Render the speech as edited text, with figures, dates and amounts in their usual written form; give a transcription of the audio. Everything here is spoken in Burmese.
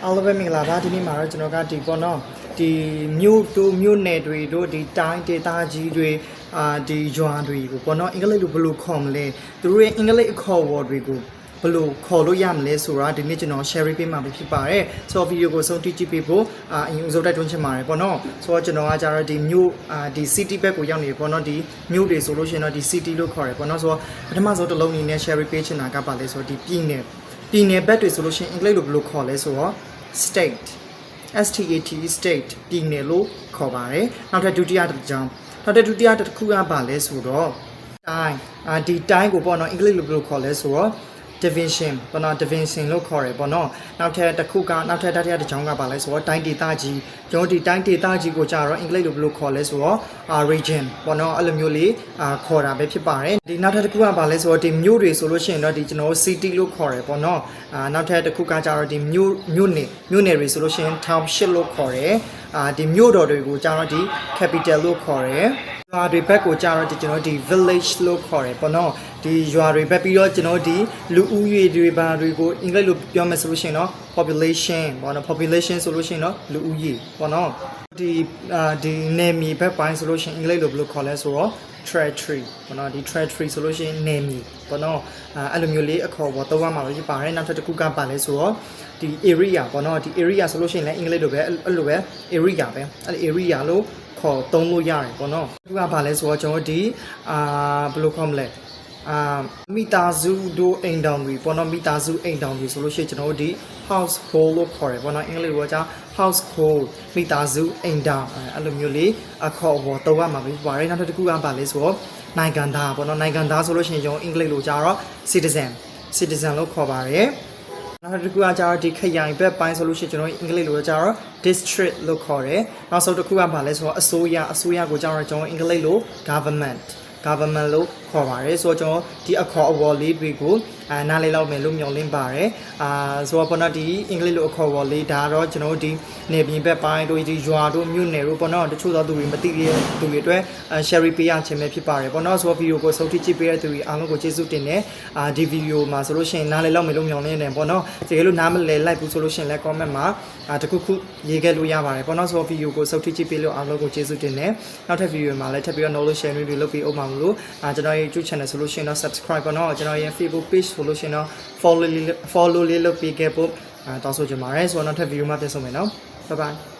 အားလုံးပဲမင်္ဂလာပါဒီနေ့မှာတော့ကျွန်တော်ကဒီပေါ့နော်ဒီမြို့တို့မြို့နယ်တွေတို့ဒီတိုင်းဒေသကြီးတွေဒီရွာတွေကိုပေါ့နော်အင်္ဂလိပ်လိုဘယ်လိုခေါ်မလဲသူတို့ရဲ့အင်္ဂလိပ်အခေါ်အဝေါ်တွေကိုဘယ်လိုခေါ်လို့ရမလဲဆိုတာဒီနေ့ကျွန်တော် share ပေးမှာဖြစ်ပါတယ်ဆိုတော့ဗီဒီယိုကိုဆုံးထိကြည့်ပေးဖို့အရင်ဦးဆုံးတိုက်တွန်းချင်ပါတယ်ပေါ့နော်ဆိုတော့ကျွန်တော်ကကြတော့ဒီမြို့ဒီ city ဘက်ကိုရောက်နေပေါ့နော်ဒီမြို့တွေဆိုလို့ရှိရင်တော့ဒီ city လို့ခေါ်တယ်ပေါ့နော်ဆိုတော့ပထမဆုံးတစ်လုံးအနေနဲ့ share ပေးချင်တာကပါလဲဆိုတော့ဒီပြည်နယ်ဘက်တွေဆိုလို့ရှိရင်အင်္ဂလိပ်လိုဘယ်လိုခေါ်လဲဆိုတော့ state state ပြည်နယ်လို့ခေါ်ပါတယ်နောက်ထပ်ဒုတိယတစ်ကြောင်းနောက်ထပ်ဒုတိယတစ်ခုကပါလဲဆိုတော့တိုင်းဒီတိုင်းကိုပေါ့နော်အင်္ဂလိပ်လိုဘယ်လိုခေါ်လဲဆိုတော့division ပေါ့နော် division လို့ခေါ်တယ်ပေါ့နော်နောက်ထပ်တစ်ခုကနောက်ထပ်တတိယတစ်ကြောင်းကပါလဲဆိုတော့တိုင်းဒေသကြီးကျွန်တော်ဒီတိုင်းဒေသကြီးကိုကြာတော့အင်္ဂလိပ်လိုဘယ်လိုခေါ်လဲဆိုတော့region ပေါ့နော်အဲ့လိုမျိုးလေးခေါ်တာပဲဖြစ်ပါတယ်ဒီနောက်ထပ်တစ်ခုကပါလဲဆိုတော့ဒီမြို့တွေဆိုလို့ရှိရင်တော့ဒီကျွန်တော် city လို့ခေါ်တယ်ပေါ့နော်နောက်ထပ်တစ်ခုကကြာတော့ဒီမြို့နယ်တွေဆိုလို့ရှိရင် township လို့ခေါ်တယ်ဒီမြို့တော်တွေကိုကြာတော့ဒီ capital လို့ခေါ်တယ်ရွာတွေဘက်ကိုကြာတော့ဒီကျွန်တော်ဒီ village လို့ခေါ်တယ်ပေါ့နော်ဒီရွာတွေဘက်ပြီးတော့ကျွန်တော်ဒီလူဦးရေတွေဘာတွေကိုအင်္ဂလိပ်လိုပြောမယ်ဆိုလို့ရှိရင်တော့ population ပေါ့နော် population ဆိုလို့ရှိရင်တော့လူဦးရေပေါ့နော်ဒီနယ်မြေဘက်ပိုင်းဆိုလို့ရှိရင်အင်္ဂလိပ်လိုဘယ်လိုခေါ်လဲဆိုတော့ territory ပေါ့နော်ဒီ territory ဆိုလို့ရှိရင်နယ်မြေပေါ့နော်အဲ့လိုမျိုးလေးအခေါ်ပေါ်သုံးရမှာပဲဖြစ်ပါတယ်နောက်ထပ်တစ်ခုကပါလဲဆိုတော့ဒီ area ပေါ့နော်ဒီ area ဆိုလို့ရှိရင်လည်းအင်္ဂလိပ်လိုပဲအဲ့လိုပဲ area ပဲအဲ့ area လို့ခေါ်သုံးလို့ရတယ်ပေါ့နော်သူကဘာလဲဆိုတော့ကျွန်တော်ဒီဘယ်လိုခေါ်မလဲမိသားစုတို့အိမ်တောင်တွေပေါ့နော်မိသားစုအိမ်တောင်တွေဆိုလို့ရှိရင်ကျွန်တော်တို့ဒီ household လို့ခေါ်တယ်ပေါ့နော်အင်္ဂလိပ်လိုကကြာ household မိသားစုအိမ်တောင်အဲ့လိုမျိုးလေးအခေါ်အဝေါ်သုံးရမှာဖြစ်ပါတယ်နောက်တစ်ခုကဘာလဲဆိုတော့နိုင်ငံသားပေါ့နော်နိုင်ငံသားဆိုလို့ရှိရင်ကျွန်တော်အင်္ဂလိပ်လိုကြာတော့ citizen လို့ခေါ်ပါတယ်နောက်တစ်ခုကကြာတော့ဒီခရိုင်ဘက်ပိုင်းဆိုလို့ရှိရင်ကျွန်တော်အင်္ဂလိပ်လိုကြာတော့ district လို့ခေါ်တယ်နောက်ဆုံးတစ်ခုကဘာလဲဆိုတော့အစိုးရကိုကြာတော့ကျွန်တော်အင်္ဂလိပ်လို government လို့ခေါ်ပါတယ်ဆိုတော့ကျွန်တော်ဒီအခေါ်အဝေါ်လေးတွေကိုနားလေးလောက်မယ်လို့မျှော်လင့်ပါတယ်ဆိုတော့ပေါ့နော်ဒီအင်္ဂလိပ်လိုအခေါ်အဝေါ်လေးဒါတော့ကျွန်တော်ဒီနေပြည်ဘက်ပိုင်းတို့ဒီရွာတို့မြို့နယ်တို့ပေါ့နော်တချို့သောသူတွေမသိတဲ့သူတွေအတွက်share ပေးရခြင်းပဲဖြစ်ပါတယ်ပေါ့နော်ဆိုတော့ဗီဒီယိုကိုဆုံးထိကြည့်ပေးတဲ့သူတွေအားလုံးကိုကျေးဇူးတင်တယ်ဒီဗီဒီယိုမှာဆိုလို့ရှိရင်နားလေးလောက်မယ်လို့မျှော်လင့်နေတယ်ပေါ့နော်တကယ်လို့နားမလည်လိုက်ဘူးဆိုလို့ရှိရင်လည်း comment မှာတခုခုရေးခဲ့လို့ရပါတယ်ပေါ့နော်ဆိုတော့ဗီဒီယိုကိုဆုံးထိကြည့်ပေးလို့အားလုံးကိုကျေးဇူးတင်တယ်နောက်ထပ်ဗီဒီယိုမှာလည်းထပ်ပြီးတော့ knowledge share တွေလုပ်ပြီးအောင်ပါလို့ကျွန်တော်ရဲ့ YouTube channel ဆိုလို့ရှိရင်တော့ subscribe ပေါ့နော်ကျွန်တော်ရဲ့ Facebook page ဆိုလို့ရှိရင်တော့ follow လေးလုပ်ပေးခဲ့ဖို့တောင်းဆိုချင်ပါတယ်ဆိုတော့နောက်ထပ်ဗီဒီယိုမှာပြန်ဆုံမယ်နော် bye bye